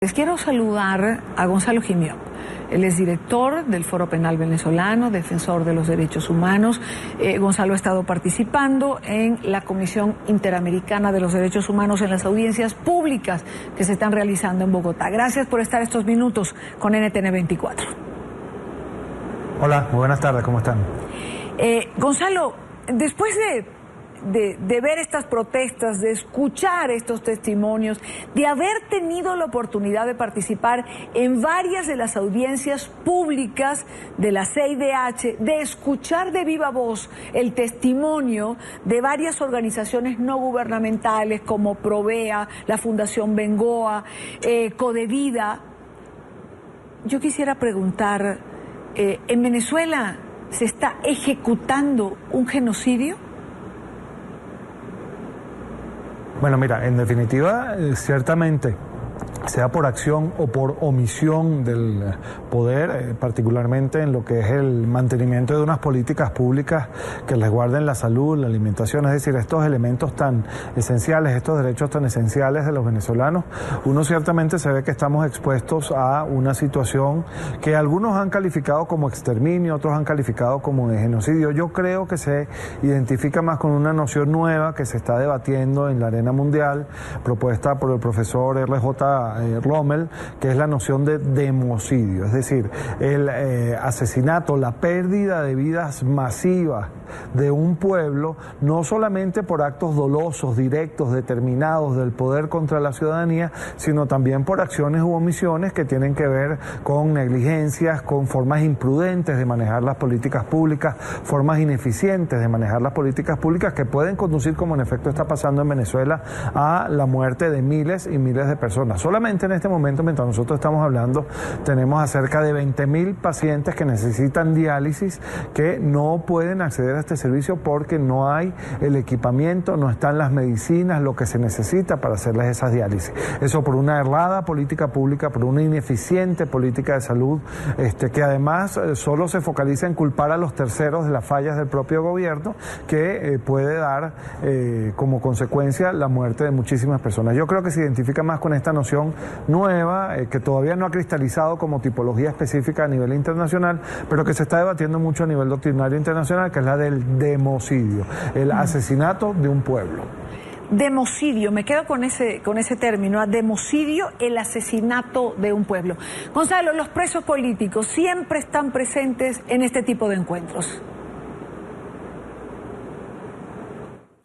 Les quiero saludar a Gonzalo Gimió. Él es director del Foro Penal Venezolano, defensor de los derechos humanos. Gonzalo ha estado participando en la Comisión Interamericana de los Derechos Humanos en las audiencias públicas que se están realizando en Bogotá. Gracias por estar estos minutos con NTN 24. Hola, muy buenas tardes, ¿cómo están? Gonzalo, después de ver estas protestas, de escuchar estos testimonios, de haber tenido la oportunidad de participar en varias de las audiencias públicas de la CIDH, de escuchar de viva voz el testimonio de varias organizaciones no gubernamentales como Provea, la Fundación Bengoa, Codevida, yo quisiera preguntar, ¿en Venezuela se está ejecutando un genocidio? Bueno, mira, en definitiva, ciertamente, sea por acción o por omisión del poder, particularmente en lo que es el mantenimiento de unas políticas públicas que les guarden la salud, la alimentación, es decir, estos elementos tan esenciales, estos derechos tan esenciales de los venezolanos, uno ciertamente se ve que estamos expuestos a una situación que algunos han calificado como exterminio, otros han calificado como de genocidio. Yo creo que se identifica más con una noción nueva que se está debatiendo en la arena mundial, propuesta por el profesor R.J. Rommel, que es la noción de democidio, es decir, el asesinato, la pérdida de vidas masivas de un pueblo, no solamente por actos dolosos, directos, determinados del poder contra la ciudadanía, sino también por acciones u omisiones que tienen que ver con negligencias, con formas imprudentes de manejar las políticas públicas, formas ineficientes de manejar las políticas públicas que pueden conducir, como en efecto está pasando en Venezuela, a la muerte de miles y miles de personas. Solamente en este momento, mientras nosotros estamos hablando, tenemos a cerca de 20.000 pacientes que necesitan diálisis, que no pueden acceder a este servicio porque no hay el equipamiento, no están las medicinas, lo que se necesita para hacerles esas diálisis. Eso por una errada política pública, por una ineficiente política de salud, que además solo se focaliza en culpar a los terceros de las fallas del propio gobierno, que puede dar como consecuencia la muerte de muchísimas personas. Yo creo que se identifica más con esta noción nueva, que todavía no ha cristalizado como tipología específica a nivel internacional, pero que se está debatiendo mucho a nivel doctrinario internacional, que es la del democidio, el asesinato de un pueblo. Democidio, me quedo con ese término, democidio, el asesinato de un pueblo. Gonzalo, los presos políticos siempre están presentes en este tipo de encuentros.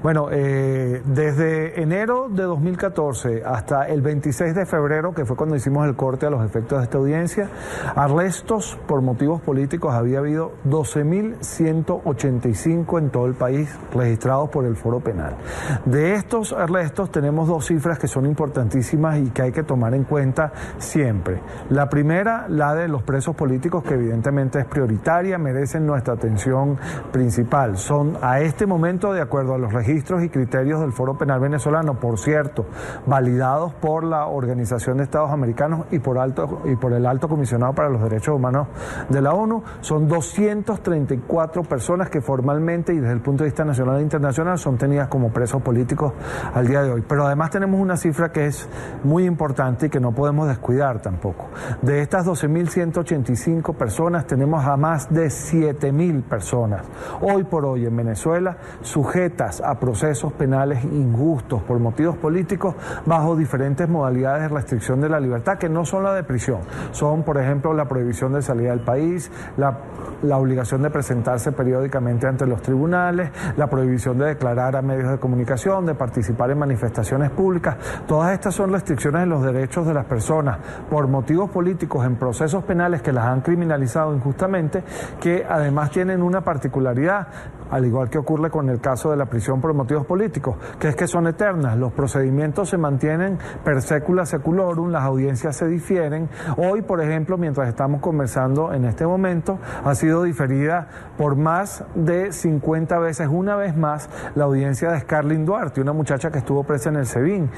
Bueno, desde enero de 2014 hasta el 26 de febrero, que fue cuando hicimos el corte a los efectos de esta audiencia, arrestos por motivos políticos había habido 12.185 en todo el país registrados por el Foro Penal. De estos arrestos tenemos dos cifras que son importantísimas y que hay que tomar en cuenta siempre. La primera, la de los presos políticos, que evidentemente es prioritaria, merecen nuestra atención principal. Son a este momento, de acuerdo a los registros y criterios del Foro Penal Venezolano, por cierto, validados por la Organización de Estados Americanos y por el Alto Comisionado para los Derechos Humanos de la ONU, son 234 personas que formalmente y desde el punto de vista nacional e internacional son tenidas como presos políticos al día de hoy. Pero además tenemos una cifra que es muy importante y que no podemos descuidar tampoco. De estas 12.185 personas tenemos a más de 7.000 personas hoy por hoy en Venezuela sujetas a procesos penales injustos por motivos políticos bajo diferentes modalidades de restricción de la libertad, que no son la de prisión, son por ejemplo la prohibición de salida del país, la obligación de presentarse periódicamente ante los tribunales, la prohibición de declarar a medios de comunicación, de participar en manifestaciones públicas. Todas estas son restricciones de los derechos de las personas por motivos políticos en procesos penales que las han criminalizado injustamente, que además tienen una particularidad, al igual que ocurre con el caso de la prisión por motivos políticos, que es que son eternas. Los procedimientos se mantienen per secula seculorum, las audiencias se difieren. Hoy, por ejemplo, mientras estamos conversando en este momento, ha sido diferida por más de 50 veces, una vez más, la audiencia de Scarlyn Duarte, una muchacha que estuvo presa en el SEBIN.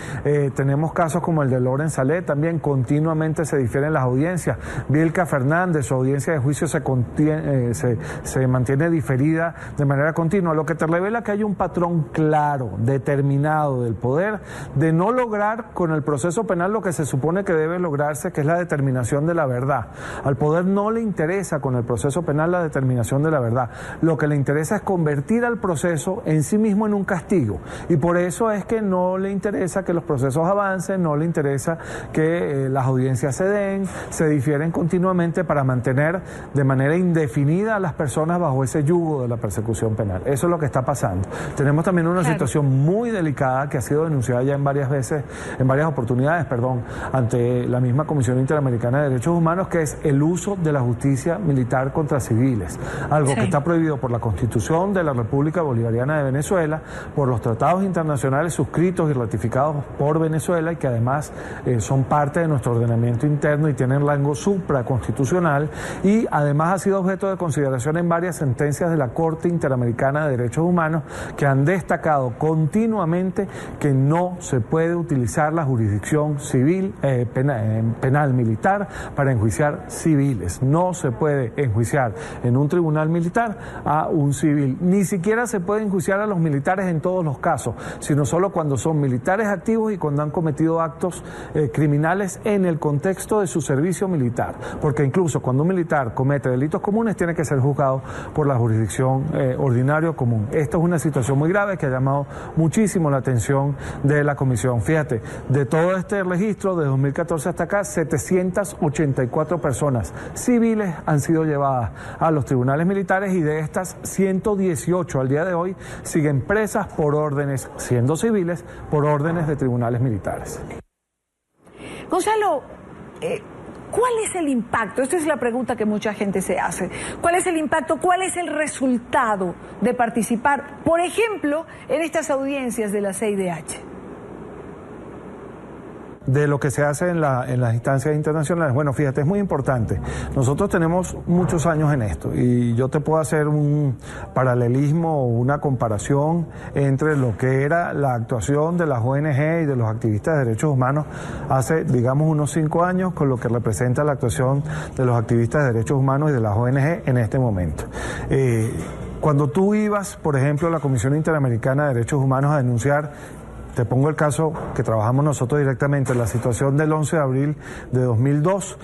Tenemos casos como el de Loren Saleh, también continuamente se difieren las audiencias. Vilca Fernández, su audiencia de juicio se mantiene diferida de manera manera continua, lo que te revela que hay un patrón claro, determinado del poder de no lograr con el proceso penal lo que se supone que debe lograrse, que es la determinación de la verdad. Al poder no le interesa con el proceso penal la determinación de la verdad. Lo que le interesa es convertir al proceso en sí mismo en un castigo. Y por eso es que no le interesa que los procesos avancen, no le interesa que las audiencias se den, se difieren continuamente para mantener de manera indefinida a las personas bajo ese yugo de la persecución penal. Eso es lo que está pasando. Tenemos también una situación muy delicada que ha sido denunciada ya en varias oportunidades, ante la misma Comisión Interamericana de Derechos Humanos, que es el uso de la justicia militar contra civiles, algo que está prohibido por la Constitución de la República Bolivariana de Venezuela, por los tratados internacionales suscritos y ratificados por Venezuela y que además son parte de nuestro ordenamiento interno y tienen rango supraconstitucional, y además ha sido objeto de consideración en varias sentencias de la Corte Interamericana de Derechos Humanos, que han destacado continuamente que no se puede utilizar la jurisdicción civil, penal militar para enjuiciar civiles. No se puede enjuiciar en un tribunal militar a un civil. Ni siquiera se puede enjuiciar a los militares en todos los casos, sino solo cuando son militares activos y cuando han cometido actos criminales en el contexto de su servicio militar. Porque incluso cuando un militar comete delitos comunes tiene que ser juzgado por la jurisdicción ordinario común. Esta es una situación muy grave que ha llamado muchísimo la atención de la Comisión. Fíjate, de todo este registro de 2014 hasta acá, 784 personas civiles han sido llevadas a los tribunales militares, y de estas 118 al día de hoy siguen presas por órdenes, siendo civiles, por órdenes de tribunales militares. Gonzalo, ¿cuál es el impacto? Esta es la pregunta que mucha gente se hace. ¿Cuál es el impacto? ¿Cuál es el resultado de participar, por ejemplo, en estas audiencias de la CIDH? De lo que se hace en las instancias internacionales. Bueno, fíjate, es muy importante. Nosotros tenemos muchos años en esto y yo te puedo hacer un paralelismo o una comparación entre lo que era la actuación de las ONG y de los activistas de derechos humanos hace, digamos, unos 5 años con lo que representa la actuación de los activistas de derechos humanos y de las ONG en este momento. Cuando tú ibas, por ejemplo, a la Comisión Interamericana de Derechos Humanos a denunciar, te pongo el caso que trabajamos nosotros directamente, la situación del 11 de abril de 2002,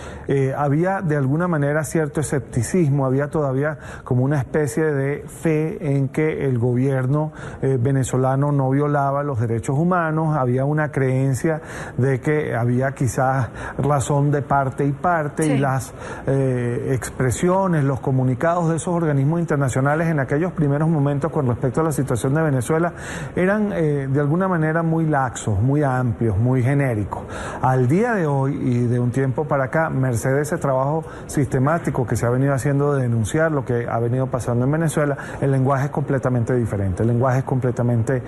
había de alguna manera cierto escepticismo, había todavía como una especie de fe en que el gobierno venezolano no violaba los derechos humanos, había una creencia de que había quizás razón de parte y parte, y las expresiones, los comunicados de esos organismos internacionales en aquellos primeros momentos con respecto a la situación de Venezuela eran de alguna manera muy laxos, muy amplios, muy genéricos. Al día de hoy y de un tiempo para acá, merced de ese trabajo sistemático que se ha venido haciendo de denunciar lo que ha venido pasando en Venezuela, el lenguaje es completamente diferente, el lenguaje es completamente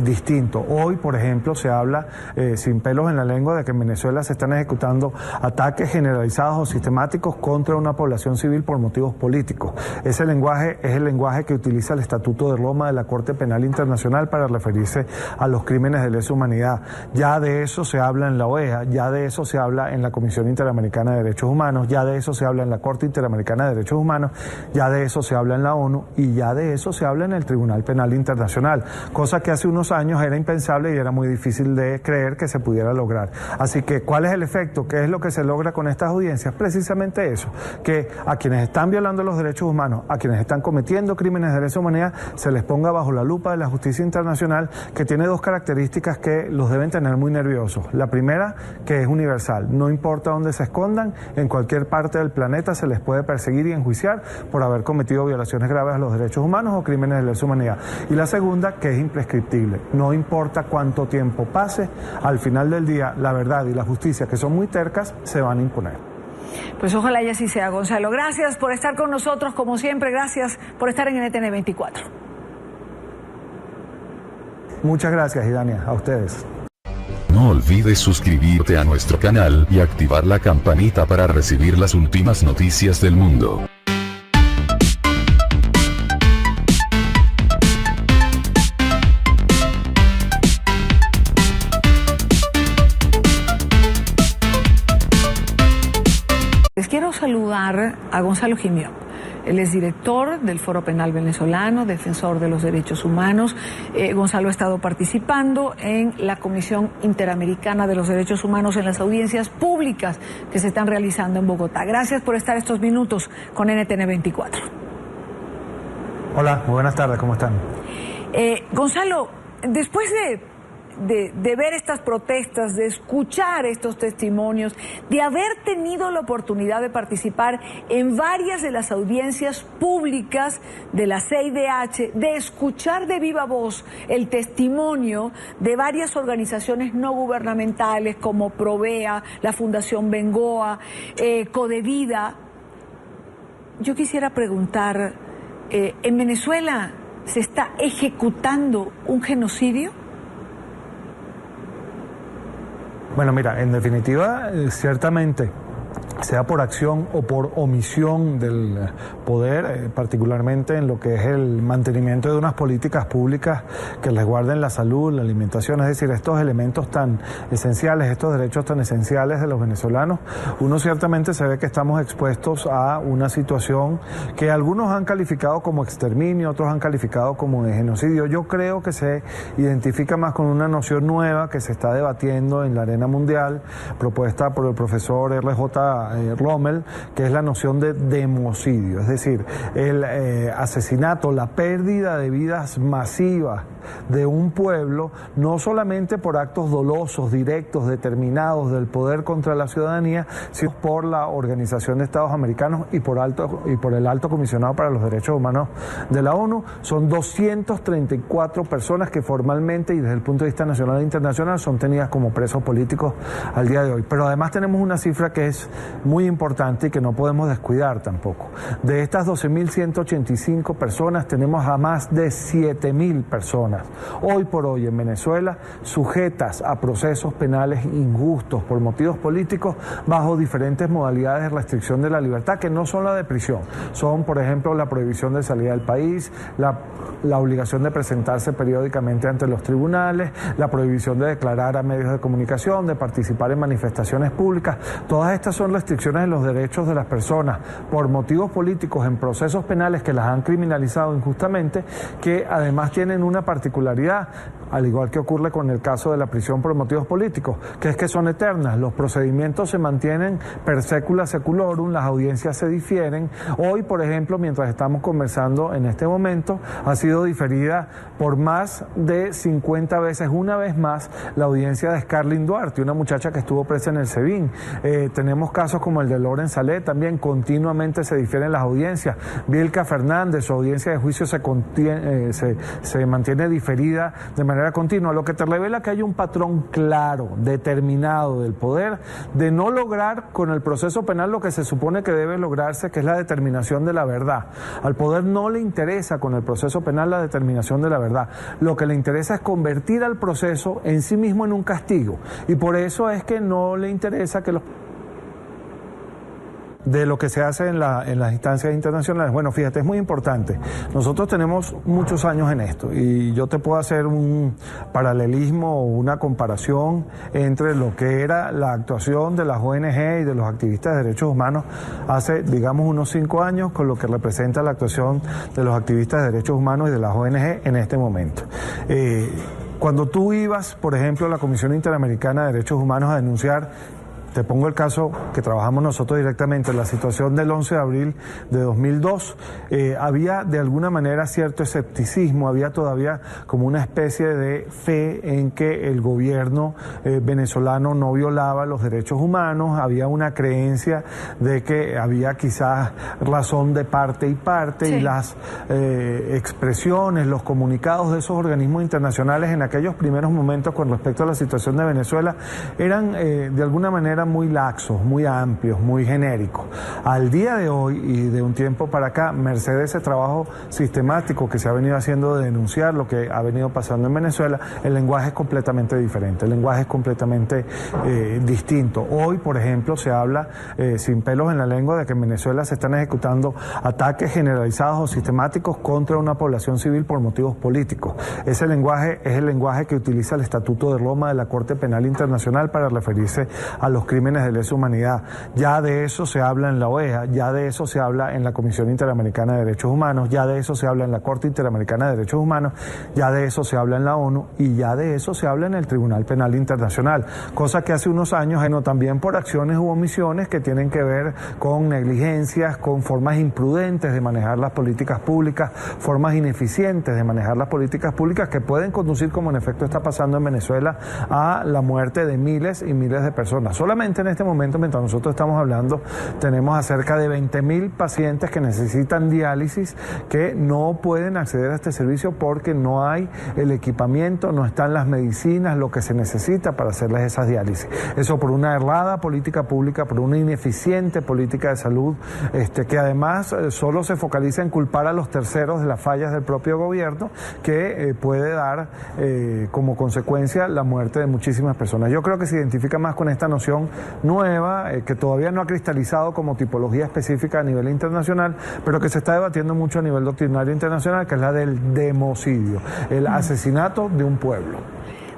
distinto. Hoy, por ejemplo, se habla sin pelos en la lengua de que en Venezuela se están ejecutando ataques generalizados o sistemáticos contra una población civil por motivos políticos. Ese lenguaje es el lenguaje que utiliza el Estatuto de Roma de la Corte Penal Internacional para referirse a los crímenes de lesa humanidad. Ya de eso se habla en la OEA, ya de eso se habla en la Comisión Interamericana de Derechos Humanos, ya de eso se habla en la Corte Interamericana de Derechos Humanos, ya de eso se habla en la ONU y ya de eso se habla en el Tribunal Penal Internacional, cosa que hace unos años era impensable y era muy difícil de creer que se pudiera lograr. Así que, ¿cuál es el efecto? ¿Qué es lo que se logra con estas audiencias? Precisamente eso, que a quienes están violando los derechos humanos, a quienes están cometiendo crímenes de lesa humanidad, se les ponga bajo la lupa de la justicia internacional, que tiene dos características que los deben tener muy nerviosos. La primera, que es universal. No importa dónde se escondan, en cualquier parte del planeta se les puede perseguir y enjuiciar por haber cometido violaciones graves a los derechos humanos o crímenes de lesa humanidad. Y la segunda, que es imprescriptible. No importa cuánto tiempo pase, al final del día, la verdad y la justicia, que son muy tercas, se van a imponer. Pues ojalá y así sea, Gonzalo. Gracias por estar con nosotros, como siempre. Gracias por estar en NTN 24. Muchas gracias, Idania, a ustedes. No olvides suscribirte a nuestro canal y activar la campanita para recibir las últimas noticias del mundo. Les quiero saludar a Gonzalo Gimió. Él es director del Foro Penal Venezolano, defensor de los derechos humanos. Gonzalo ha estado participando en la Comisión Interamericana de los Derechos Humanos en las audiencias públicas que se están realizando en Bogotá. Gracias por estar estos minutos con NTN 24. Hola, muy buenas tardes, ¿cómo están? Gonzalo, después de ver estas protestas, de escuchar estos testimonios, de haber tenido la oportunidad de participar en varias de las audiencias públicas de la CIDH, de escuchar de viva voz el testimonio de varias organizaciones no gubernamentales como Provea, la Fundación Bengoa, Codevida, yo quisiera preguntar, ¿en Venezuela se está ejecutando un genocidio? Bueno, mira, en definitiva, ciertamente, sea por acción o por omisión del poder, particularmente en lo que es el mantenimiento de unas políticas públicas que les guarden la salud, la alimentación, es decir, estos elementos tan esenciales, estos derechos tan esenciales de los venezolanos, uno ciertamente se ve que estamos expuestos a una situación que algunos han calificado como exterminio, otros han calificado como de genocidio. Yo creo que se identifica más con una noción nueva que se está debatiendo en la arena mundial, propuesta por el profesor R.J. Rommel, que es la noción de democidio, es decir, el asesinato, la pérdida de vidas masivas de un pueblo, no solamente por actos dolosos, directos, determinados del poder contra la ciudadanía, sino por la Organización de Estados Americanos y por el Alto Comisionado para los Derechos Humanos de la ONU. Son 234 personas que formalmente y desde el punto de vista nacional e internacional son tenidas como presos políticos al día de hoy. Pero además tenemos una cifra que es muy importante y que no podemos descuidar tampoco. De estas 12.185 personas tenemos a más de 7.000 personas hoy por hoy en Venezuela sujetas a procesos penales injustos por motivos políticos bajo diferentes modalidades de restricción de la libertad que no son la de prisión. Son, por ejemplo, la prohibición de salida del país, la obligación de presentarse periódicamente ante los tribunales, la prohibición de declarar a medios de comunicación, de participar en manifestaciones públicas. Todas estas son restricciones de los derechos de las personas por motivos políticos en procesos penales que las han criminalizado injustamente, que además tienen una particularidad, al igual que ocurre con el caso de la prisión por motivos políticos, que es que son eternas. Los procedimientos se mantienen per secula seculorum, las audiencias se difieren. Hoy, por ejemplo, mientras estamos conversando en este momento, ha sido diferida por más de 50 veces, una vez más, la audiencia de Scarlyn Duarte, una muchacha que estuvo presa en el SEBIN. Tenemos casos como el de Loren Saleh, también continuamente se difieren las audiencias. Vilca Fernández, su audiencia de juicio se mantiene diferida de manera continua, lo que te revela que hay un patrón claro, determinado del poder de no lograr con el proceso penal lo que se supone que debe lograrse, que es la determinación de la verdad. Al poder no le interesa con el proceso penal la determinación de la verdad. Lo que le interesa es convertir al proceso en sí mismo en un castigo. Y por eso es que no le interesa que los de lo que se hace en las instancias internacionales. Bueno, fíjate, es muy importante. Nosotros tenemos muchos años en esto y yo te puedo hacer un paralelismo o una comparación entre lo que era la actuación de las ONG y de los activistas de derechos humanos hace, digamos, unos 5 años con lo que representa la actuación de los activistas de derechos humanos y de las ONG en este momento. Cuando tú ibas, por ejemplo, a la Comisión Interamericana de Derechos Humanos a denunciar, te pongo el caso que trabajamos nosotros directamente, la situación del 11 de abril de 2002, había de alguna manera cierto escepticismo, había todavía como una especie de fe en que el gobierno venezolano no violaba los derechos humanos, había una creencia de que había quizás razón de parte y parte, sí. Y las expresiones, los comunicados de esos organismos internacionales en aquellos primeros momentos con respecto a la situación de Venezuela eran de alguna manera muy laxos, muy amplios, muy genéricos. Al día de hoy y de un tiempo para acá, merced de ese trabajo sistemático que se ha venido haciendo de denunciar lo que ha venido pasando en Venezuela, el lenguaje es completamente diferente, el lenguaje es completamente distinto. Hoy, por ejemplo, se habla sin pelos en la lengua de que en Venezuela se están ejecutando ataques generalizados o sistemáticos contra una población civil por motivos políticos. Ese lenguaje es el lenguaje que utiliza el Estatuto de Roma de la Corte Penal Internacional para referirse a los crímenes de lesa humanidad. Ya de eso se habla en la OEA, ya de eso se habla en la Comisión Interamericana de Derechos Humanos, ya de eso se habla en la Corte Interamericana de Derechos Humanos, ya de eso se habla en la ONU y ya de eso se habla en el Tribunal Penal Internacional, cosa que hace unos años, no, también por acciones u omisiones que tienen que ver con negligencias, con formas imprudentes de manejar las políticas públicas, formas ineficientes de manejar las políticas públicas que pueden conducir, como en efecto está pasando en Venezuela, a la muerte de miles y miles de personas. Solamente en este momento, mientras nosotros estamos hablando, tenemos a cerca de 20.000 pacientes que necesitan diálisis, que no pueden acceder a este servicio porque no hay el equipamiento, no están las medicinas, lo que se necesita para hacerles esas diálisis. Eso por una errada política pública, por una ineficiente política de salud, que además solo se focaliza en culpar a los terceros de las fallas del propio gobierno, que puede dar como consecuencia la muerte de muchísimas personas. Yo creo que se identifica más con esta noción nueva, que todavía no ha cristalizado como tipología específica a nivel internacional, pero que se está debatiendo mucho a nivel doctrinario internacional, que es la del democidio, el asesinato de un pueblo.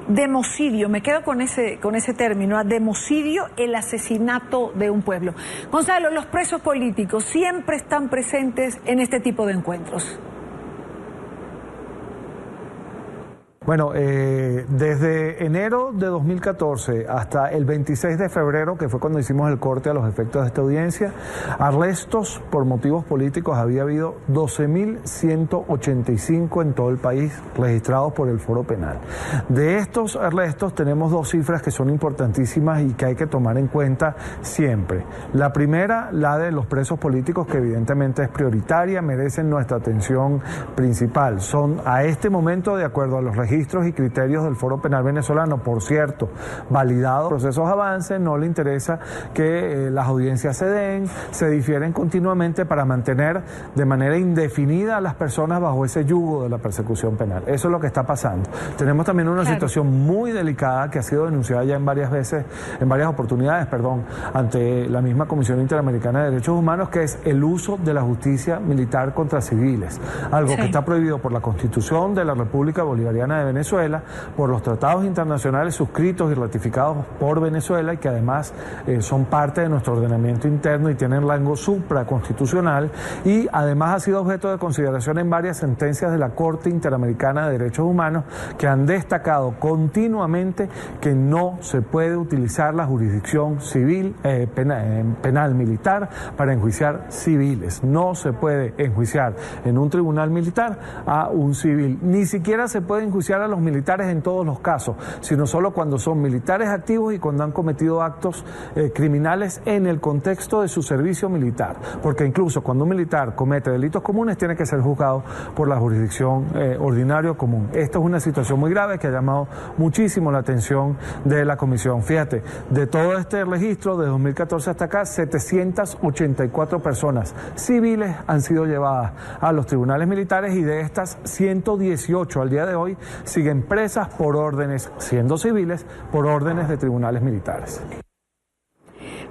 Democidio, me quedo con ese término, democidio, el asesinato de un pueblo. Gonzalo, los presos políticos siempre están presentes en este tipo de encuentros. Bueno, desde enero de 2014 hasta el 26 de febrero, que fue cuando hicimos el corte a los efectos de esta audiencia, arrestos por motivos políticos había habido 12.185 en todo el país registrados por el Foro Penal. De estos arrestos tenemos dos cifras que son importantísimas y que hay que tomar en cuenta siempre. La primera, la de los presos políticos, que evidentemente es prioritaria, merecen nuestra atención principal. Son a este momento, de acuerdo a los registros y criterios del Foro Penal venezolano, por cierto, validados, procesos avancen, no le interesa que las audiencias se den, se difieren continuamente para mantener de manera indefinida a las personas bajo ese yugo de la persecución penal. Eso es lo que está pasando. Tenemos también una situación muy delicada que ha sido denunciada ya en varias oportunidades, ante la misma Comisión Interamericana de Derechos Humanos, que es el uso de la justicia militar contra civiles, algo que está prohibido por la Constitución de la República Bolivariana de Venezuela, por los tratados internacionales suscritos y ratificados por Venezuela y que además son parte de nuestro ordenamiento interno y tienen rango supraconstitucional, y además ha sido objeto de consideración en varias sentencias de la Corte Interamericana de Derechos Humanos, que han destacado continuamente que no se puede utilizar la jurisdicción civil, penal militar para enjuiciar civiles. No se puede enjuiciar en un tribunal militar a un civil, ni siquiera se puede enjuiciar a los militares en todos los casos, sino solo cuando son militares activos y cuando han cometido actos criminales en el contexto de su servicio militar, porque incluso cuando un militar comete delitos comunes tiene que ser juzgado por la jurisdicción ordinario común. Esto es una situación muy grave que ha llamado muchísimo la atención de la Comisión. Fíjate, de todo este registro de 2014 hasta acá, 784 personas civiles han sido llevadas a los tribunales militares, y de estas 118 al día de hoy siguen presas por órdenes, siendo civiles, por órdenes de tribunales militares.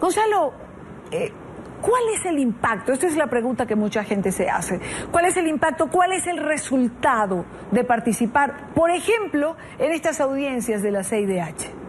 Gonzalo, ¿cuál es el impacto? Esta es la pregunta que mucha gente se hace. ¿Cuál es el impacto? ¿Cuál es el resultado de participar, por ejemplo, en estas audiencias de la CIDH?